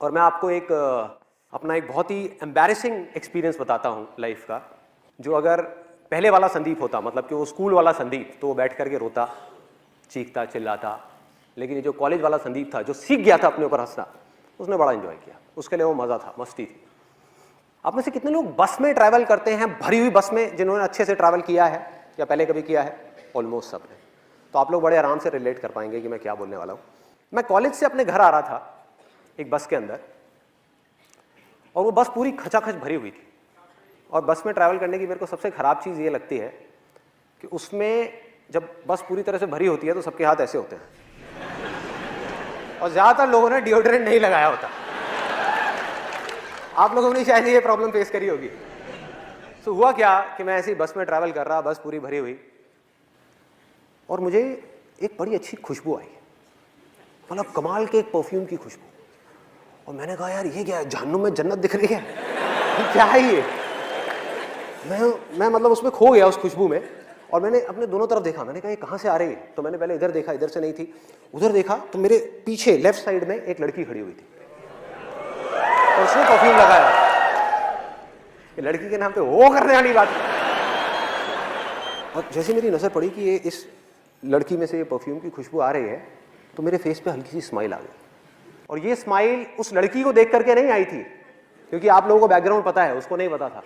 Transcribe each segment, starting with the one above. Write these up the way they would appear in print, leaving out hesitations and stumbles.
और मैं आपको एक अपना एक बहुत ही एम्बैरेसिंग एक्सपीरियंस बताता हूँ लाइफ का, जो अगर पहले वाला संदीप होता, मतलब कि वो स्कूल वाला संदीप, तो वो बैठ करके रोता, चीखता, चिल्लाता। लेकिन ये जो कॉलेज वाला संदीप था, जो सीख गया था अपने ऊपर हंसना, उसने बड़ा एंजॉय किया, उसके लिए वो मज़ा था, मस्ती थी। आप में से कितने लोग बस में ट्रैवल करते हैं, भरी हुई बस में, जिन्होंने अच्छे से ट्रैवल किया है या पहले कभी किया है? ऑलमोस्ट सब ने। तो आप लोग बड़े आराम से रिलेट कर पाएंगे कि मैं क्या बोलने वाला हूँ। मैं कॉलेज से अपने घर आ रहा था एक बस के अंदर, और वो बस पूरी खचाखच भरी हुई थी। और बस में ट्रैवल करने की मेरे को सबसे ख़राब चीज़ ये लगती है कि उसमें जब बस पूरी तरह से भरी होती है तो सबके हाथ ऐसे होते हैं, और ज़्यादातर लोगों ने डिओड्रेंट नहीं लगाया होता। आप लोगों ने शायद ये प्रॉब्लम फेस करी होगी। तो हुआ क्या कि मैं ऐसी बस में ट्रैवल कर रहा, बस पूरी भरी हुई, और मुझे एक बड़ी अच्छी खुशबू आई, मतलब कमाल के एक परफ्यूम की खुशबू। और मैंने कहा यार ये क्या है, जहन्नुम में जन्नत दिख रही है, क्या है ये? मैं मतलब उसमें खो गया उस खुशबू में। और मैंने अपने दोनों तरफ देखा, मैंने कहा ये कहाँ से आ रही है? तो मैंने पहले इधर देखा, इधर से नहीं थी। उधर देखा तो मेरे पीछे लेफ्ट साइड में एक लड़की खड़ी हुई थी, और उसने परफ्यूम लगाया। ये लड़की के नाम पे वो करने वाली बात। और जैसे मेरी नजर पड़ी कि ये इस लड़की में से ये परफ्यूम की खुशबू आ रही है, तो मेरे फेस पे हल्की सी स्माइल आ गई। और ये स्माइल उस लड़की को देख करके नहीं आई थी, क्योंकि आप लोगों को बैकग्राउंड पता है, उसको नहीं पता था।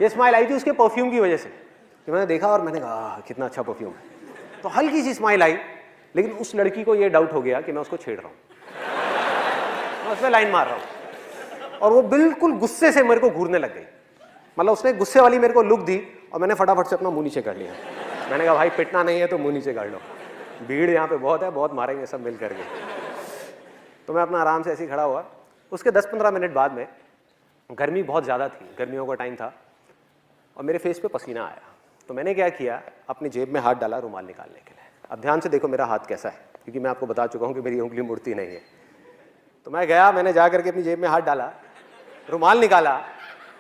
ये स्माइल आई थी उसके परफ्यूम की वजह से, कि मैंने देखा और मैंने कहा कितना अच्छा परफ्यूम है। तो हल्की सी स्माइल आई, लेकिन उस लड़की को ये डाउट हो गया कि मैं उसको छेड़ रहा हूँ, मैं उस पर लाइन मार रहा हूँ। और वो बिल्कुल गुस्से से मेरे को घूरने लग गई, मतलब उसने गुस्से वाली मेरे को लुक दी, और मैंने फटाफट से अपना मुंह नीचे कर लिया। मैंने कहा भाई पिटना नहीं है तो मुंह नीचे कर लो, भीड़ यहाँ पे बहुत है, बहुत मारेंगे सब मिल करके। तो मैं अपना आराम से ऐसे ही खड़ा हुआ। उसके 10-15 मिनट बाद में, गर्मी बहुत ज़्यादा थी, गर्मियों का टाइम था, और मेरे फेस पे पसीना आया। तो मैंने क्या किया, अपनी जेब में हाथ डाला रुमाल निकालने के लिए। अब ध्यान से देखो मेरा हाथ कैसा है, क्योंकि मैं आपको बता चुका हूँ कि मेरी उंगली मुड़ती नहीं है। तो मैं गया, मैंने जा करके अपनी जेब में हाथ डाला, रुमाल निकाला,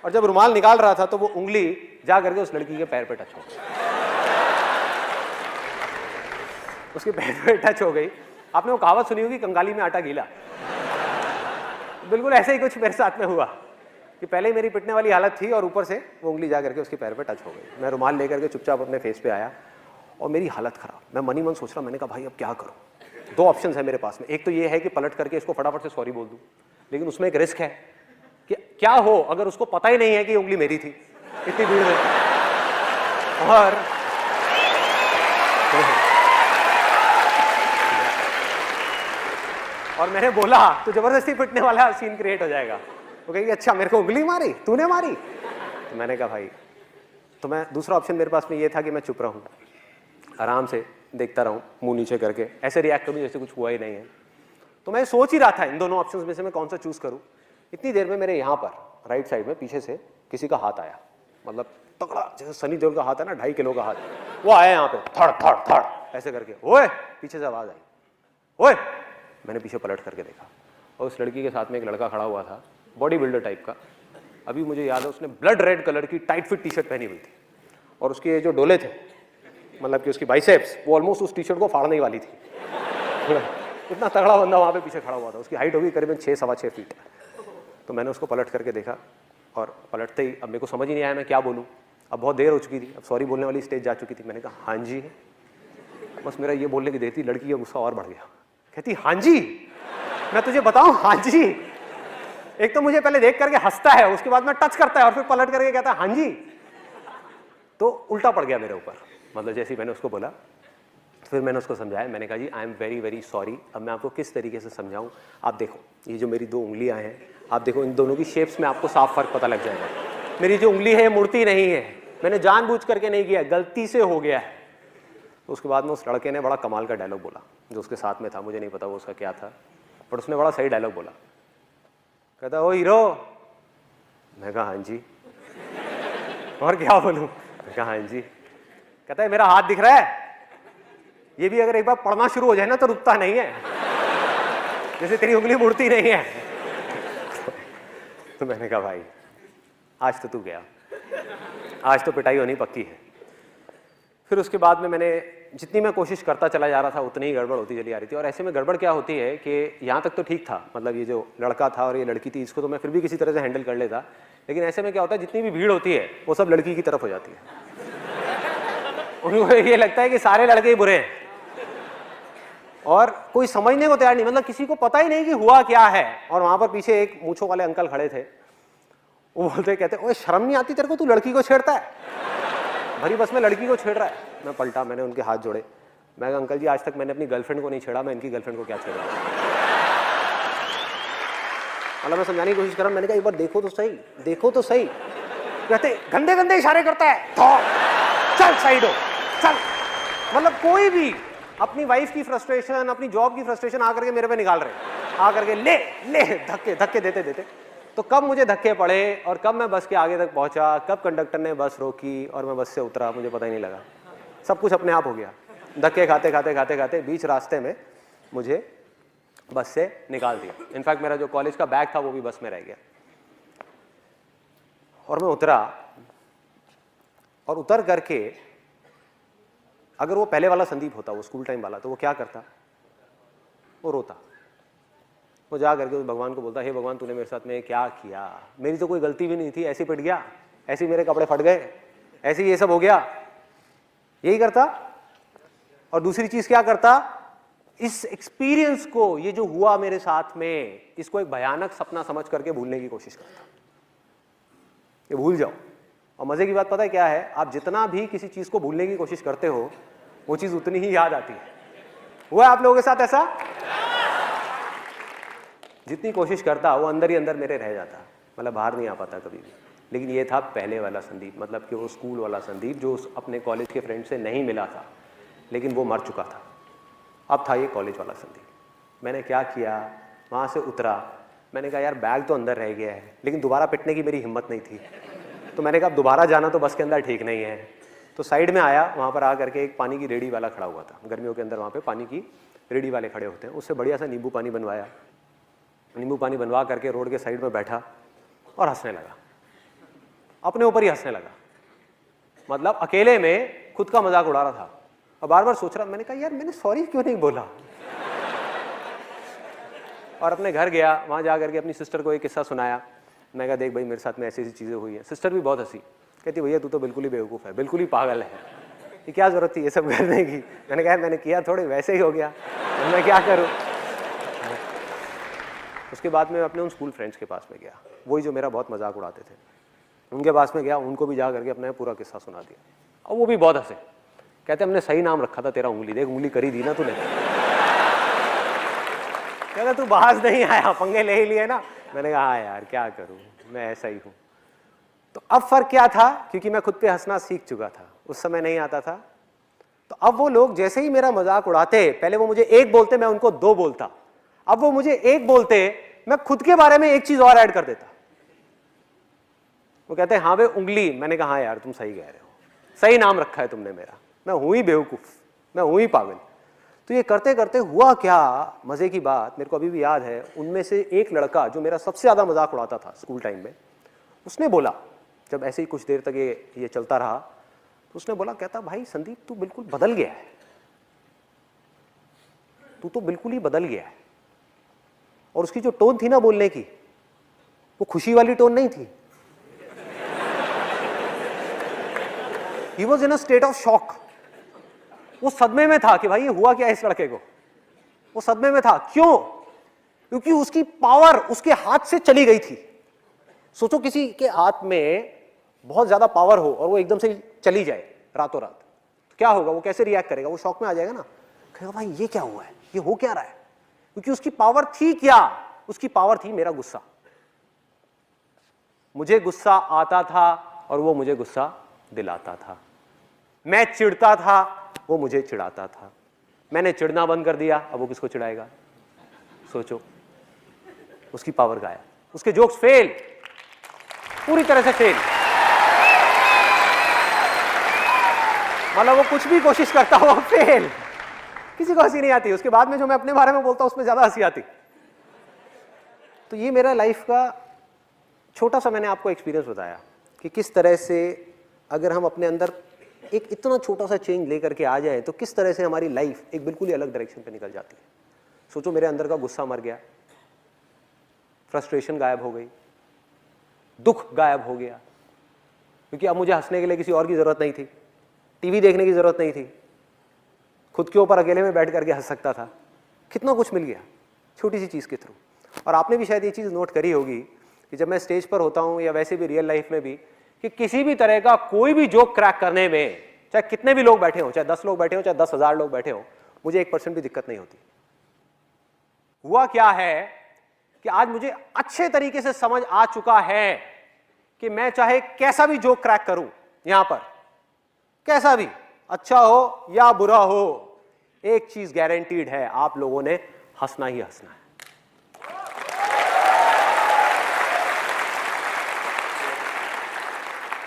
और जब रुमाल निकाल रहा था तो वो उंगली जा करके उस लड़की के पैर पे टच हो गई। उसके पैर पे टच हो गई। आपने वो कहावत सुनी होगी, कंगाली में आटा गीला। बिल्कुल ऐसे ही कुछ मेरे साथ में हुआ कि पहले ही मेरी पिटने वाली हालत थी, और ऊपर से वो उंगली जा करके उसके पैर पे टच हो गई। मैं रुमाल लेकर के चुपचाप अपने फेस पे आया, और मेरी हालत खराब। मैं मन ही मन सोच रहा, मैंने कहा भाई अब क्या करूं? दो ऑप्शन है मेरे पास में। एक तो ये है कि पलट करके इसको फटाफट से सॉरी बोल दूं, लेकिन उसमें एक रिस्क है कि क्या हो अगर उसको पता ही नहीं है कि उंगली मेरी थी इतनी भीड़ में। और मैंने बोला तो जबरदस्ती पिटने वाला सीन क्रिएट हो जाएगा। वो कहेगी अच्छा मेरे को उंगली मारी, तूने मारी? तो मैंने कहा भाई, तो मैं दूसरा ऑप्शन मेरे पास में ये था कि मैं चुप रहूं, आराम से देखता रहूं, मुंह नीचे करके ऐसे रिएक्ट करूं जैसे कुछ हुआ ही नहीं है। तो मैं सोच ही रहा था इन दोनों ऑप्शंस में से मैं कौन सा चूज करूं। इतनी देर में मेरे यहाँ पर राइट साइड में पीछे से किसी का हाथ आया, मतलब तगड़ा, जैसे सनी देओल का हाथ है ना, 2.5 किलो का हाथ, वो आया यहाँ पे, थड़ थड़ थड़ ऐसे करके। ओए, पीछे से आवाज आई, ओए। मैंने पीछे पलट करके देखा, और उस लड़की के साथ में एक लड़का खड़ा हुआ था, बॉडी बिल्डर टाइप का। अभी मुझे याद है उसने ब्लड रेड कलर की टाइट फिट टी शर्ट पहनी हुई थी, और उसके जो डोले थे, मतलब कि उसकी बाइसेप्स, वो ऑलमोस्ट उस टी शर्ट को फाड़ने वाली थी। इतना तगड़ा बंदा वहाँ पे पीछे खड़ा हुआ था। उसकी हाइट होगी करीबन 6-6.25 फीट। तो मैंने उसको पलट करके देखा, और पलटते ही अब मेरे को समझ ही नहीं आया मैं क्या बोलूँ। अब बहुत देर हो चुकी थी, अब सॉरी बोलने वाली स्टेज जा चुकी थी। मैंने कहा हाँ जी। बस मेरा ये बोलने की देर थी, लड़की का गुस्सा और बढ़ गया। कहती हाँ जी, मैं तुझे बताऊं हाँ जी। एक तो मुझे पहले देख करके हंसता है, उसके बाद में टच करता है, और फिर पलट करके कहता है हाँ जी। तो उल्टा पड़ गया मेरे ऊपर, मतलब जैसे ही मैंने उसको बोला। फिर मैंने उसको समझाया, मैंने कहा जी I am very very sorry. अब मैं आपको किस तरीके से समझाऊं, आप देखो ये जो मेरी 2 उंगलियां हैं, आप देखो इन दोनों की शेप्स में आपको साफ फर्क पता लग जाएगा। मेरी जो उंगली है मुड़ती नहीं है, मैंने जानबूझ करके नहीं किया, गलती से हो गया है। तो उसके बाद में उस लड़के ने बड़ा कमाल का डायलॉग बोला, जो उसके साथ में था, मुझे नहीं पता वो उसका क्या था, बट उसने बड़ा सही डायलॉग बोला। कहता ओ हीरो। मैं कहा हाँ जी। और क्या बोलूं? मैं कहा हाँ जी। कहता है मेरा हाथ दिख रहा है, ये भी अगर एक बार पढ़ना शुरू हो जाए ना तो रुकता नहीं है, जैसे तेरी उंगली मुड़ती नहीं है। तो मैंने कहा भाई आज तो तू गया, आज तो पिटाई होनी पक्की है। फिर उसके बाद में मैंने जितनी मैं कोशिश करता चला जा रहा था उतनी ही गड़बड़ होती चली आ रही थी। और ऐसे में गड़बड़ क्या होती है कि यहाँ तक तो ठीक था, मतलब ये जो लड़का था और ये लड़की थी, इसको तो मैं फिर भी किसी तरह से हैंडल कर लेता, लेकिन ऐसे में क्या होता है, जितनी भी भीड़ होती है वो सब लड़की की तरफ हो जाती है। उनको ये लगता है कि सारे लड़के ही बुरे हैं और कोई समझने को तैयार नहीं, मतलब किसी को पता ही नहीं कि हुआ क्या है। और वहां पर पीछे एक मूंछों वाले अंकल खड़े थे, वो बोलते कहते, ओए शर्म नहीं आती तेरे को, तू लड़की को छेड़ता है, भरी बस में लड़की को छेड़ रहा है। मैं पलटा, मैंने उनके हाथ जोड़े, मैं कहा अंकल जी आज तक मैंने अपनी गर्लफ्रेंड को नहीं छेड़ा, मैं इनकी गर्लफ्रेंड को क्या छेड़ा। मतलब मैं समझाने की कोशिश कर रहा हूं, मैंने कहा एक बार देखो तो सही, देखो तो सही। कहते गंदे गंदे इशारे करता है, चल साइड हो चल। मतलब कोई भी अपनी वाइफ की फ्रस्ट्रेशन, अपनी जॉब की फ्रस्ट्रेशन आकर के मेरे पे निकाल रहे हैं, आकर के ले ले धक्के धक्के देते देते। तो कब मुझे धक्के पड़े और कब मैं बस के आगे तक पहुंचा, कब कंडक्टर ने बस रोकी और मैं बस से उतरा, मुझे पता ही नहीं लगा। सब कुछ अपने आप हो गया, धक्के खाते खाते खाते खाते बीच रास्ते में मुझे बस से निकाल दिया। इनफैक्ट मेरा जो कॉलेज का बैग था वो भी बस में रह गया। और मैं उतरा, और उतर करके अगर वो पहले वाला संदीप होता, वो स्कूल टाइम वाला, तो वो क्या करता, वो रोता, वो जा करके उस भगवान को बोलता, हे भगवान तूने मेरे साथ में क्या किया, मेरी तो कोई गलती भी नहीं थी, ऐसे पिट गया, ऐसे मेरे कपड़े फट गए, ऐसे ये सब हो गया। यही करता। और दूसरी चीज क्या करता, इस एक्सपीरियंस को, ये जो हुआ मेरे साथ में, इसको एक भयानक सपना समझ करके भूलने की कोशिश करता, ये भूल जाओ। और मजे की बात पता है क्या है, आप जितना भी किसी चीज को भूलने की कोशिश करते हो वो चीज उतनी ही याद आती है। हुआ है आप लोगों के साथ ऐसा? जितनी कोशिश करता वो अंदर ही अंदर मेरे रह जाता, मतलब बाहर नहीं आ पाता कभी भी। लेकिन ये था पहले वाला संदीप, मतलब कि वो स्कूल वाला संदीप जो अपने कॉलेज के फ्रेंड से नहीं मिला था, लेकिन वो मर चुका था। अब था ये कॉलेज वाला संदीप। मैंने क्या किया, वहाँ से उतरा, मैंने कहा यार बैग तो अंदर रह गया है, लेकिन दोबारा पिटने की मेरी हिम्मत नहीं थी। तो मैंने कहा अब दोबारा जाना तो बस के अंदर ठीक नहीं है। तो साइड में आया, वहाँ पर आ करके एक पानी की रेडी वाला खड़ा हुआ था, गर्मियों के अंदर वहाँ पे पानी की रेडी वाले खड़े होते हैं, उससे बढ़िया सा नींबू पानी बनवाया। नींबू पानी बनवा करके रोड के साइड में बैठा और हंसने लगा, अपने ऊपर ही हंसने लगा, मतलब अकेले में खुद का मजाक उड़ा रहा था। और बार बार सोच रहा, मैंने कहा यार मैंने सॉरी क्यों नहीं बोला। और अपने घर गया, वहाँ जा करके अपनी सिस्टर को एक किस्सा सुनाया। मैं कहा देख भाई मेरे साथ में ऐसी ऐसी चीज़ें हुई हैं। सिस्टर भी बहुत हंसी, कहती भैया तू तो बिल्कुल ही बेवकूफ़ है, बिल्कुल ही पागल है, ये क्या ज़रूरत थी ये सब करने की। मैंने कहा मैंने किया थोड़े, वैसे ही हो गया, मैं क्या करूँ। उसके बाद मैं अपने उन स्कूल फ्रेंड्स के पास में गया, वही जो मेरा बहुत मजाक उड़ाते थे, उनके पास में गया, उनको भी जा करके अपना पूरा किस्सा सुना दिया। और वो भी बहुत हंसे, कहते हमने सही नाम रखा था तेरा, उंगली देख उंगली करी दी ना तूने। कहता तू बाहर नहीं आया, पंगे ले ही लिए ना। मैंने कहा हाँ यार क्या करूं, मैं ऐसा ही हूं। तो अब फर्क क्या था, क्योंकि मैं खुद पे हंसना सीख चुका था, उस समय नहीं आता था। तो अब वो लोग जैसे ही मेरा मजाक उड़ाते, पहले वो मुझे एक बोलते मैं उनको दो बोलता, अब वो मुझे एक बोलते मैं खुद के बारे में एक चीज और ऐड कर देता। वो कहते हैं हाँ वे उंगली। मैंने कहा हाँ यार तुम सही कह रहे हो, सही नाम रखा है तुमने मेरा, मैं हूं ही बेवकूफ, मैं हूं ही पागल। तो ये करते करते हुआ क्या, मजे की बात मेरे को अभी भी याद है, उनमें से एक लड़का जो मेरा सबसे ज्यादा मजाक उड़ाता था स्कूल टाइम में, उसने बोला, जब ऐसे ही कुछ देर तक ये चलता रहा, तो उसने बोला, कहता भाई संदीप तू बिल्कुल बदल गया है, तू तो बिल्कुल ही बदल गया है। और उसकी जो टोन थी ना बोलने की, वो खुशी वाली टोन नहीं थी। He was in a state of shock. वो सदमे में था कि भाई ये हुआ क्या इस लड़के को, वो सदमे में था। क्यों? क्योंकि उसकी पावर उसके हाथ से चली गई थी। सोचो किसी के हाथ में बहुत ज्यादा पावर हो और वो एकदम से चली जाए रातों रात, तो क्या होगा, वो कैसे रिएक्ट करेगा, वो शॉक में आ जाएगा ना, कहेगा भाई ये क्या हुआ है, ये हो क्या रहा है। क्योंकि उसकी पावर थी क्या, उसकी पावर थी मेरा गुस्सा। मुझे गुस्सा आता था और वो मुझे गुस्सा दिलाता था। मैं चिढ़ता था, वो मुझे चिढ़ाता था। मैंने चिढ़ना बंद कर दिया, अब वो किसको चिढ़ाएगा। सोचो, उसकी पावर गायब, उसके जोक्स फेल, पूरी तरह से फेल। मतलब वो कुछ भी कोशिश करता वो फेल, किसी को हंसी नहीं आती। उसके बाद में जो मैं अपने बारे में बोलता हूं उसमें ज्यादा हंसी आती। तो ये मेरा लाइफ का छोटा सा मैंने आपको एक्सपीरियंस बताया कि किस तरह से अगर हम अपने अंदर एक इतना छोटा सा चेंज लेकर के आ जाए तो किस तरह से हमारी लाइफ एक बिल्कुल ही अलग डायरेक्शन पे निकल जाती है। सोचो मेरे अंदर का गुस्सा मर गया, फ्रस्ट्रेशन गायब हो गई, दुख गायब हो गया, क्योंकि अब मुझे हंसने के लिए किसी और की जरूरत नहीं थी, टीवी देखने की जरूरत नहीं थी, खुद के ऊपर अकेले में बैठ करके हंस सकता था। कितना कुछ मिल गया छोटी सी चीज के थ्रू। और आपने भी शायद ये चीज नोट करी होगी कि जब मैं स्टेज पर होता हूं या वैसे भी रियल लाइफ में भी, कि किसी भी तरह का कोई भी जोक क्रैक करने में, चाहे कितने भी लोग बैठे हो, चाहे 10 लोग बैठे हो, चाहे 10,000 लोग बैठे हो, मुझे 1% भी दिक्कत नहीं होती। हुआ क्या है कि आज मुझे अच्छे तरीके से समझ आ चुका है कि मैं चाहे कैसा भी जोक क्रैक करूं, यहां पर कैसा भी, अच्छा हो या बुरा हो, एक चीज गारंटीड है, आप लोगों ने हंसना ही हंसना है।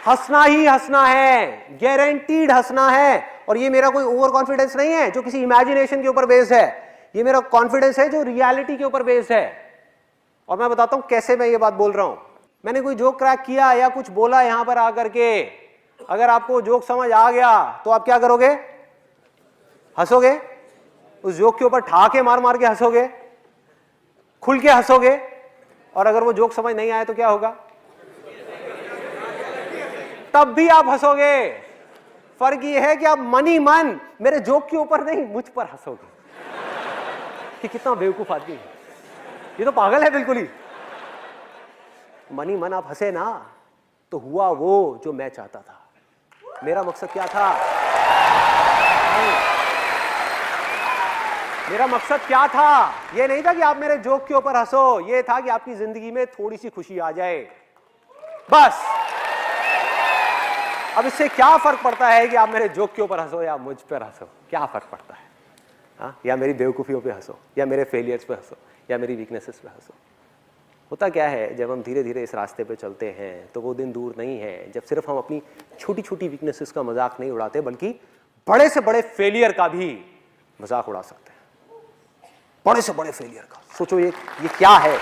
हंसना ही हंसना है, गारंटीड हंसना है। और ये मेरा कोई ओवर कॉन्फिडेंस नहीं है जो किसी इमेजिनेशन के ऊपर बेस्ड है, ये मेरा कॉन्फिडेंस है जो रियलिटी के ऊपर बेस्ड है। और मैं बताता हूं कैसे मैं ये बात बोल रहा हूं। मैंने कोई जोक क्रैक किया या कुछ बोला यहां पर आकर के, अगर आपको जोक समझ आ गया तो आप क्या करोगे? हंसोगे, उस जोक के ऊपर ठहाके मार मार के हंसोगे, खुल के हंसोगे। और अगर वो जोक समझ नहीं आया तो क्या होगा? तब भी आप हंसोगे। फर्क ये है कि आप मन ही मन मेरे जोक के ऊपर नहीं, मुझ पर हंसोगे कि कितना बेवकूफ आदमी है, ये तो पागल है बिल्कुल ही। मन ही मन आप हंसे ना, तो हुआ वो जो मैं चाहता था। मेरा मकसद क्या था? मेरा मकसद क्या था? ये नहीं था कि आप मेरे जोक के ऊपर हंसो, ये था कि आपकी जिंदगी में थोड़ी सी खुशी आ जाए, बस। अब इससे क्या फर्क पड़ता है कि आप मेरे जोक के ऊपर हंसो या मुझ पर हंसो? क्या फर्क पड़ता है? हाँ, या मेरी बेवकूफियों पे हंसो, या मेरे फेलियर्स पे हंसो, या मेरी वीकनेसेस पे हंसो। होता क्या है, जब हम धीरे धीरे इस रास्ते पे चलते हैं तो वो दिन दूर नहीं है जब सिर्फ हम अपनी छोटी छोटी वीकनेसेस का मजाक नहीं उड़ाते, बल्कि बड़े से बड़े फेलियर का भी मजाक उड़ा सकते हैं। बड़े से बड़े फेलियर का सोचो, ये क्या है?